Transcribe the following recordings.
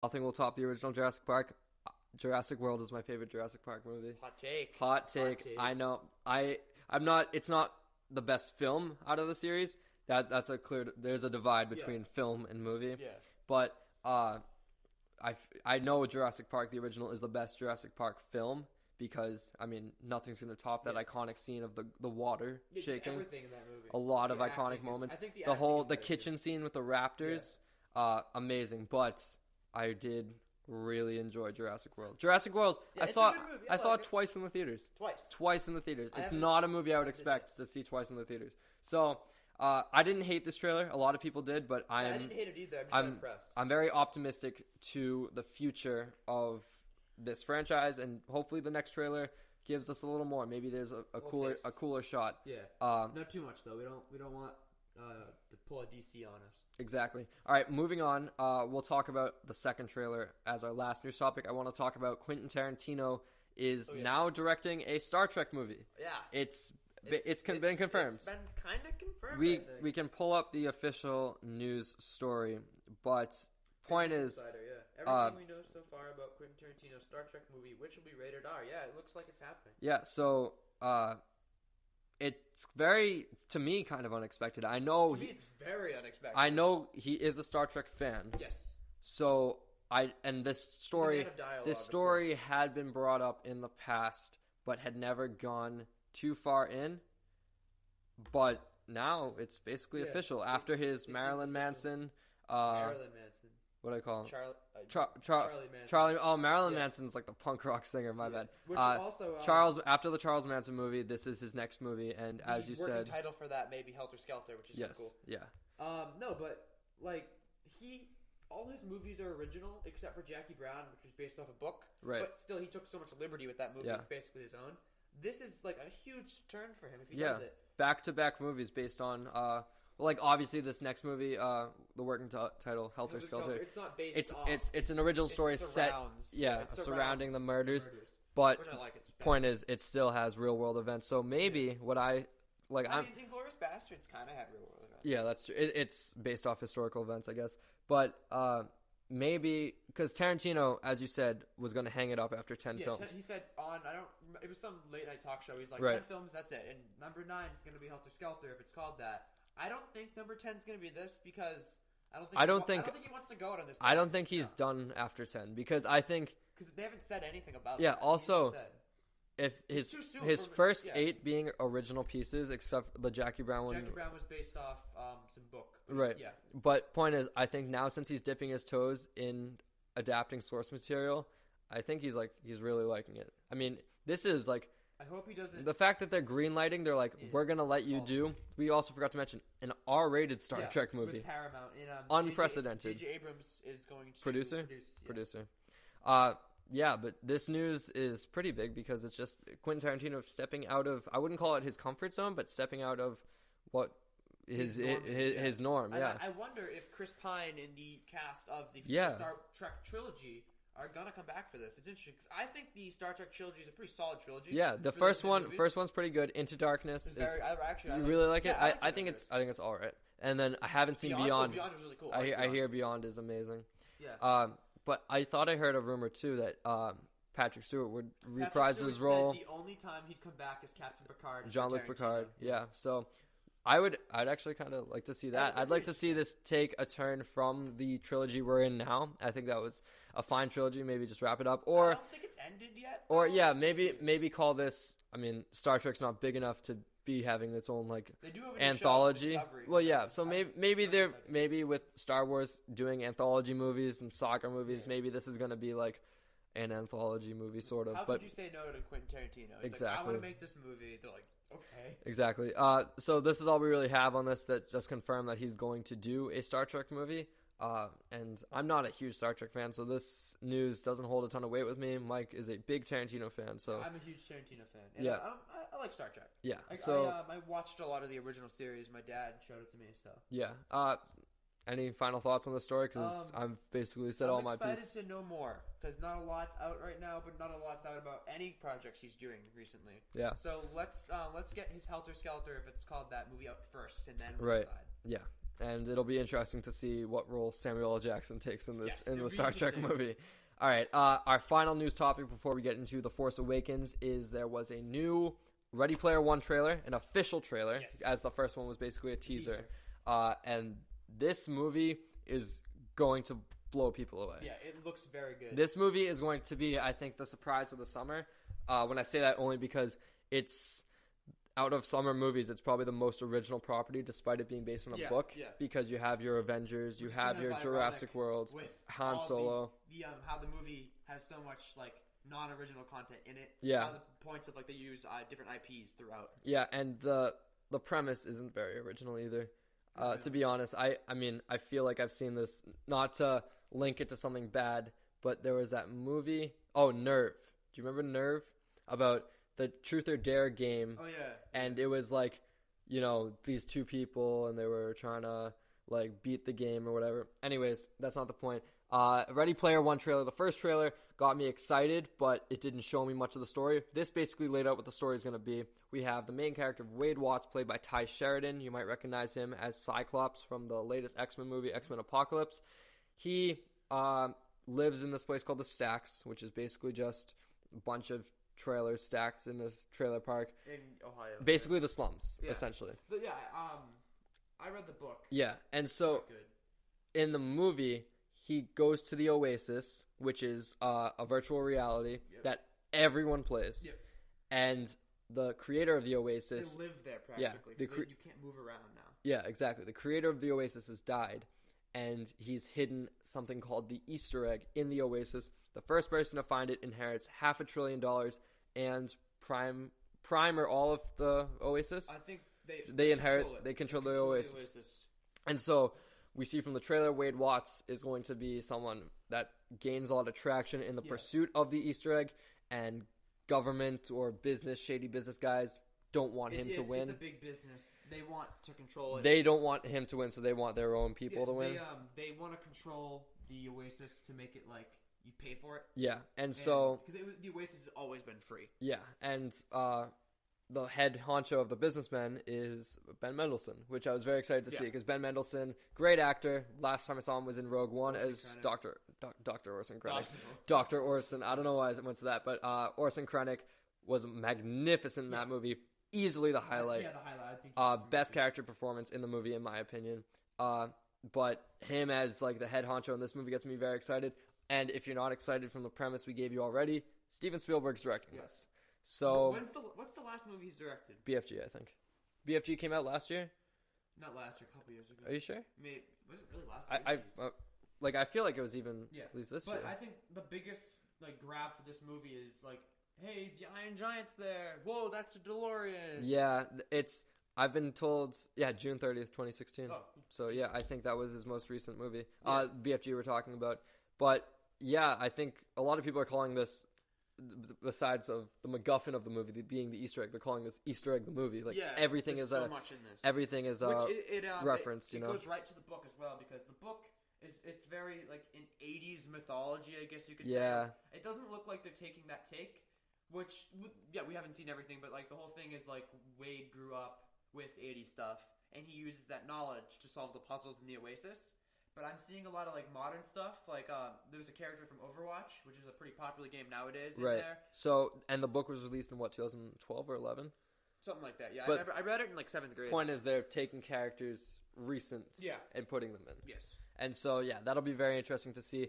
Nothing will top the original Jurassic Park. Jurassic World is my favorite Jurassic Park movie. Hot take. Hot take. I know. I'm not. It's not the best film out of the series. That's a clear. There's a divide between film and movie. Yeah. But I know Jurassic Park, the original, is the best Jurassic Park film because nothing's gonna top that iconic scene of the water shaking. Everything in that movie. A lot of iconic moments. I think the kitchen scene with the raptors, amazing. But I did really enjoy Jurassic World. Jurassic World, Yeah, I saw it twice in the theaters. Twice in the theaters. It's not a movie I would expect to see twice in the theaters. So I didn't hate this trailer. A lot of people did, but I didn't hate it either. I'm just impressed. I'm very optimistic to the future of this franchise, and hopefully the next trailer gives us a little more. Maybe there's a cooler shot. Yeah. Not too much though. We don't want to pull a DC on us. Exactly. All right, moving on. We'll talk about the second trailer as our last news topic. I want to talk about Quentin Tarantino is now directing a Star Trek movie. Yeah. It's been confirmed. It's been kind of confirmed. We can pull up the official news story, but point is, Insider, everything we know so far about Quentin Tarantino's Star Trek movie, which will be rated R. Yeah, it looks like it's happening. Yeah. So it's very, to me, kind of unexpected. I know to me, it's very unexpected. I know he is a Star Trek fan. Yes. So this story had been brought up in the past, but had never gone too far in. But now it's basically official after his Marilyn Manson. What do I call him? Charlie Manson. Charlie. Oh, Marilyn Manson's like the punk rock singer. My bad. Which also after the Charles Manson movie, this is his next movie, and as you said, working title for that may be Helter Skelter, which is cool. Yeah. No, but like all his movies are original except for Jackie Brown, which was based off a book. Right. But still, he took so much liberty with that movie. Yeah. It's basically his own. This is like a huge turn for him if he does it. Back-to-back movies based on obviously this next movie, the working title Helter Skelter. It's not based off. It's an original story surrounding the murders. But which I like. Point is, it still has real world events. So maybe what I like. I mean, Inglourious Bastards kind of had real world events. Yeah, that's true. It's based off historical events, I guess. But maybe because Tarantino, as you said, was going to hang it up after 10 films. He said it was some late night talk show. He's like, 10 films, that's it. And number 9 is going to be Helter Skelter if it's called that. I don't think number 10 is going to be this because I don't think he wants to go out on this. I don't think he's done after 10 because they haven't said anything about. Yeah. That. Also, if his first 8 being original pieces, except the Jackie Brown one. Jackie Brown was based off some book. Right. Yeah. But point is, I think now since he's dipping his toes in adapting source material, I think he's really liking it. I mean, this is like. I hope he doesn't. The fact that they're greenlighting, they're like, we're gonna let you do. We also forgot to mention an R-rated Star Trek movie. With Paramount. Unprecedented. J.J. Abrams is going to producer. But this news is pretty big because it's just Quentin Tarantino stepping out of. I wouldn't call it his comfort zone, but stepping out of what his norm. Yeah. I wonder if Chris Pine in the cast of the Star Trek trilogy are gonna come back for this. It's interesting because I think the Star Trek trilogy is a pretty solid trilogy. Yeah, the first one's pretty good. Into Darkness really like it. I think it's all right. And then I haven't seen Beyond. Beyond is really cool. I hear Beyond is amazing. Yeah. But I thought I heard a rumor too that Patrick Stewart would reprise his role. The only time he'd come back is Captain Picard. Jean-Luc Picard. Yeah. So I'd actually kind of like to see that. I'd like to see this take a turn from the trilogy we're in now. I think that was a fine trilogy. Maybe just wrap it up, or I don't think it's ended yet. Or maybe call this. I mean, Star Trek's not big enough to be having its own like anthology. Well, yeah. So maybe with Star Wars doing anthology movies and saga movies, maybe this is going to be like an anthology movie sort of. How could you say no to Quentin Tarantino? He's exactly. Like, I want to make this movie. They're like, okay. Exactly. So this is all we really have on this. That just confirmed that he's going to do a Star Trek movie. And I'm not a huge Star Trek fan, so this news doesn't hold a ton of weight with me. Mike is a big Tarantino fan, so I'm a huge Tarantino fan. And I like Star Trek. Yeah. I watched a lot of the original series. My dad showed it to me. So yeah. Any final thoughts on the story? Because I've basically said all my piece. I'm excited to know more because not a lot's out right now, but not a lot's out about any projects he's doing recently. Yeah. So let's get his Helter Skelter, if it's called that, movie out first, and then we'll decide. Yeah. and it'll be interesting to see what role Samuel L. Jackson takes in this in the Star Trek movie. All right, our final news topic before we get into The Force Awakens is there was a new Ready Player One trailer, an official trailer, as the first one was basically a teaser. And this movie is going to blow people away. Yeah, it looks very good. This movie is going to be, I think, the surprise of the summer. When I say that, only because it's out of summer movies, it's probably the most original property, despite it being based on a book. Yeah. Because you have your Avengers, you have your Jurassic World, Han Solo. How the movie has so much like non-original content in it. Yeah. How the points of like they use different IPs throughout. Yeah, and the premise isn't very original either. To be honest, I mean, I feel like I've seen this, not to link it to something bad, but there was that movie. Oh, Nerve. Do you remember Nerve? About the Truth or Dare game. Oh, yeah. And it was like, these two people, and they were trying to, like, beat the game or whatever. Anyways, that's not the point. Ready Player One trailer. The first trailer got me excited, but it didn't show me much of the story. This basically laid out what the story is going to be. We have the main character of Wade Watts, played by Ty Sheridan. You might recognize him as Cyclops from the latest X-Men movie, X-Men Apocalypse. He lives in this place called the Stacks, which is basically just a bunch of trailers stacked in this trailer park in Ohio. Basically the slums, essentially. But I read the book. Yeah, and so in the movie, he goes to the Oasis, which is a virtual reality that everyone plays. Yep. And the creator of the Oasis... They live there, practically. Yeah, you can't move around now. Yeah, exactly. The creator of the Oasis has died, and he's hidden something called the Easter egg in the Oasis. The first person to find it inherits $500 billion, and Prime or all of the Oasis. I think they control the Oasis. And so we see from the trailer, Wade Watts is going to be someone that gains a lot of traction in the pursuit of the Easter egg, and government or shady business guys don't want him to win. It's a big business. They want to control it. They don't want him to win, so they want their own people to win. They want to control the Oasis to make it like you pay for it. Yeah, and so... Because the Oasis has always been free. Yeah, and the head honcho of the businessmen is Ben Mendelsohn, which I was very excited to see, because Ben Mendelsohn, great actor. Last time I saw him was in Rogue One as Dr. Orson Krennic. Dr. Orson, I don't know why I went to that, but Orson Krennic was magnificent in that movie. Easily the highlight. Yeah, the highlight. I think best character performance in the movie, in my opinion. But him as like the head honcho in this movie gets me very excited. And if you're not excited from the premise we gave you already, Steven Spielberg's directing this. So what's the last movie he's directed? BFG, I think. BFG came out last year? Not last year, a couple years ago. Are you sure? Was it really last year? I feel like it was even at least this year. But I think the biggest grab for this movie is hey, the Iron Giant's there. Whoa, that's a DeLorean. Yeah, I've been told, June 30th, 2016. Oh. So, yeah, I think that was his most recent movie. Yeah. BFG we're talking about. But, yeah, I think a lot of people are calling this, besides of the MacGuffin of the movie being the Easter egg, they're calling this Easter egg the movie. Everything is so much in this. Everything is reference, It goes right to the book as well, because the book it's very, in 80s mythology, I guess you could say. It doesn't look like they're taking that take. Which, we haven't seen everything, but, the whole thing is, Wade grew up with 80s stuff, and he uses that knowledge to solve the puzzles in the Oasis. But I'm seeing a lot of, modern stuff. There's a character from Overwatch, which is a pretty popular game nowadays in there. So, and the book was released in, 2012 or 11? Something like that, yeah. But I read it in, 7th grade. Point is, they're taking characters recent and putting them in. Yes. And so, that'll be very interesting to see.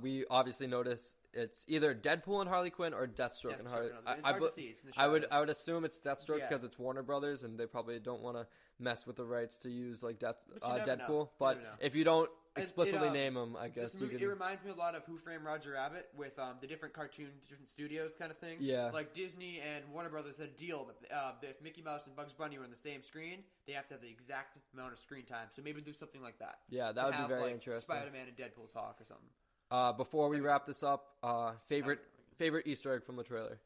We obviously notice it's either Deadpool and Harley Quinn or Deathstroke and Harley. It's hard to see. It's in the shadows. I would assume it's Deathstroke because it's Warner Brothers, and they probably don't want to mess with the rights to use Deadpool. But if you don't explicitly name them, I guess you can. It reminds me a lot of Who Framed Roger Rabbit with the different different studios kind of thing. Yeah. Like Disney and Warner Brothers had a deal that if Mickey Mouse and Bugs Bunny were on the same screen, they have to have the exact amount of screen time. So maybe do something like that. Yeah, that would be very interesting. Spider-Man and Deadpool talk or something. Before we wrap this up, favorite Easter egg from the trailer?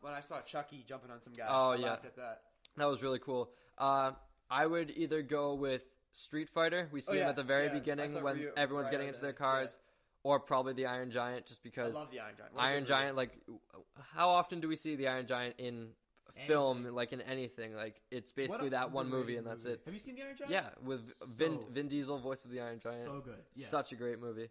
When I saw Chucky jumping on some guy, I laughed at that. That was really cool. I would either go with Street Fighter. We see him at the very beginning when everyone's getting into their cars, or probably the Iron Giant, just because. I love the Iron Giant. Iron Giant, how often do we see the Iron Giant in film, like in anything. Like it's basically that one movie and that's it. Have you seen The Iron Giant? Yeah, with Vin Diesel, voice of the Iron Giant. So good. Yeah. Such a great movie.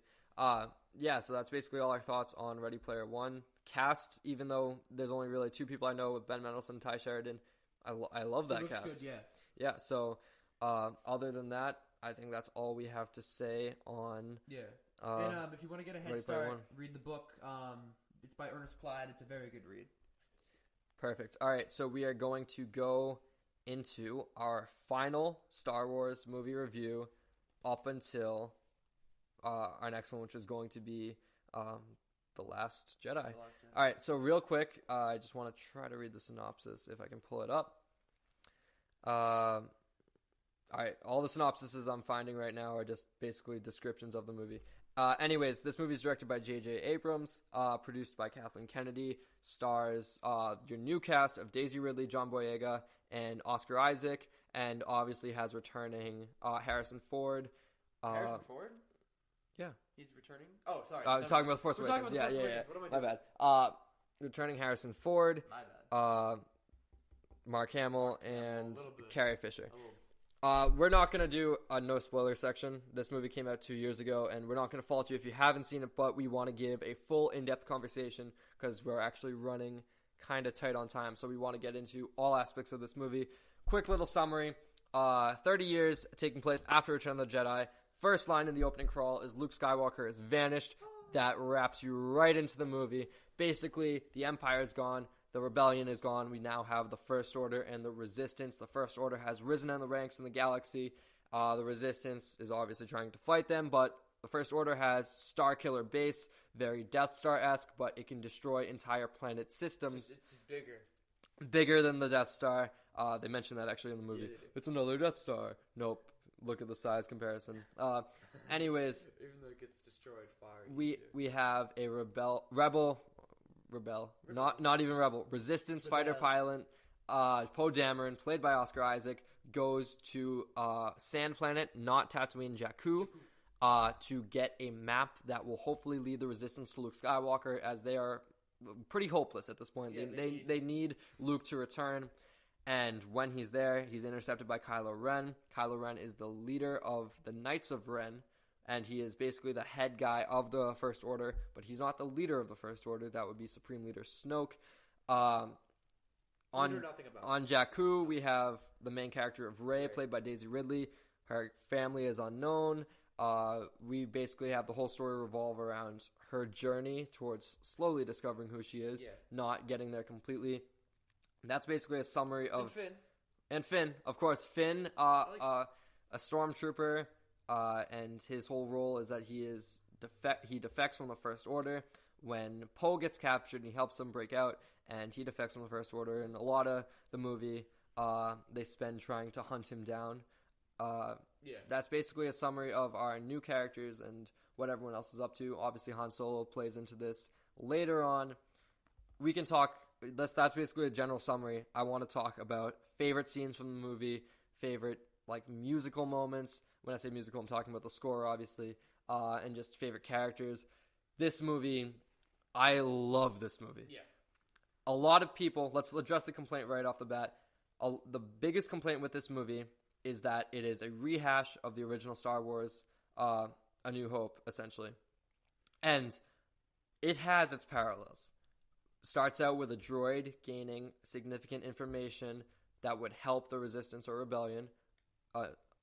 Yeah, so that's basically all our thoughts on Ready Player One. Cast, even though there's only really 2 people I know with Ben Mendelsohn and Ty Sheridan, I love that cast. Good, yeah. Yeah, so other than that, I think that's all we have to say on... Yeah. And if you want to get a head start, read the book. It's by Ernest Clyde. It's a very good read. Perfect. All right, so we are going to go into our final Star Wars movie review up until our next one, which is going to be The Last Jedi. All right, so real quick, I just want to try to read the synopsis if I can pull it up. All right, all the synopsises I'm finding right now are just basically descriptions of the movie. Anyways, this movie is directed by J.J. Abrams, produced by Kathleen Kennedy, stars your new cast of Daisy Ridley, John Boyega, and Oscar Isaac, and obviously has returning Harrison Ford. Harrison Ford? Yeah. He's returning? Oh, sorry. Talking about Force Awakens. Yeah. What am I doing? My bad. Returning Harrison Ford, My bad. Mark Hamill, and Carrie Fisher. We're not going to do a no spoiler section. This movie came out 2 years ago, and we're not going to fault you if you haven't seen it, but we want to give a full in-depth conversation because we're actually running kind of tight on time, so we want to get into all aspects of this movie. Quick little summary. 30 years taking place after Return of the Jedi. First line in the opening crawl is Luke Skywalker has vanished. That wraps you right into the movie. Basically, the Empire is gone. The Rebellion is gone. We now have the First Order and the Resistance. The First Order has risen in the ranks in the galaxy. The Resistance is obviously trying to fight them, but the First Order has Starkiller Base, very Death Star-esque, but it can destroy entire planet systems. It's just bigger. Bigger than the Death Star. They mentioned that actually in the movie. Yeah, it's another Death Star. Nope. Look at the size comparison. Anyways, even though it gets destroyed far we have a rebel, not even rebel, resistance fighter pilot, Poe Dameron, played by Oscar Isaac, goes to Sand Planet, not Tatooine, Jakku, to get a map that will hopefully lead the resistance to Luke Skywalker, as they are pretty hopeless at this point. Yeah, they need Luke to return. And when he's there, he's intercepted by Kylo Ren. Kylo Ren is the leader of the Knights of Ren, and he is basically the head guy of the First Order, but he's not the leader of the First Order. That would be Supreme Leader Snoke. On Jakku, we have the main character of Rey, played by Daisy Ridley. Her family is unknown. We basically have the whole story revolve around her journey towards slowly discovering who she is, not getting there completely. That's basically a summary of... And Finn, of course. Finn, a stormtrooper, and his whole role is that he defects from the First Order. When Poe gets captured, he helps him break out, and he defects from the First Order. And a lot of the movie, they spend trying to hunt him down. That's basically a summary of our new characters and what everyone else is up to. Obviously, Han Solo plays into this later on. We can talk... That's basically a general summary. I want to talk about favorite scenes from the movie, favorite musical moments. When I say musical, I'm talking about the score, obviously, and just favorite characters. This movie, I love this movie. Yeah. A lot of people, let's address the complaint right off the bat. The biggest complaint with this movie is that it is a rehash of the original Star Wars, A New Hope, essentially. And it has its parallels. Starts out with a droid gaining significant information that would help the Resistance or Rebellion.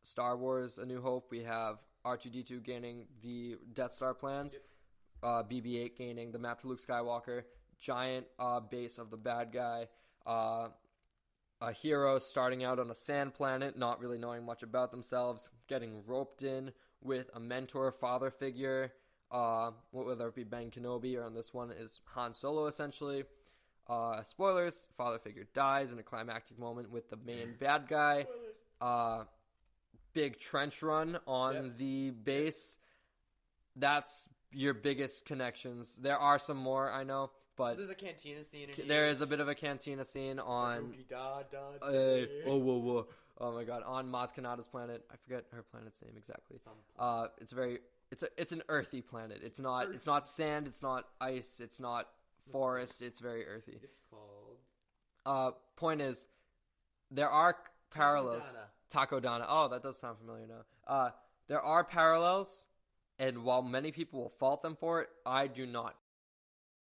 Star Wars A New Hope, we have R2-D2 gaining the Death Star plans. BB-8 gaining the map to Luke Skywalker. Giant base of the bad guy. A hero starting out on a sand planet, not really knowing much about themselves. Getting roped in with a mentor, father figure. Whether it be Ben Kenobi or on this one is Han Solo, essentially. Spoilers, father figure dies in a climactic moment with the main bad guy. Big trench run on the base. That's your biggest connections. There are some more, I know, but... There's a cantina scene in there is a bit of a cantina scene on... Oh my god, on Maz Kanata's planet. I forget her planet's name exactly. It's an earthy planet. It's not sand, it's not ice, it's not forest, it's very earthy. It's called Point is, there are parallels. Takodana. Oh, that does sound familiar now. There are parallels, and while many people will fault them for it, I do not.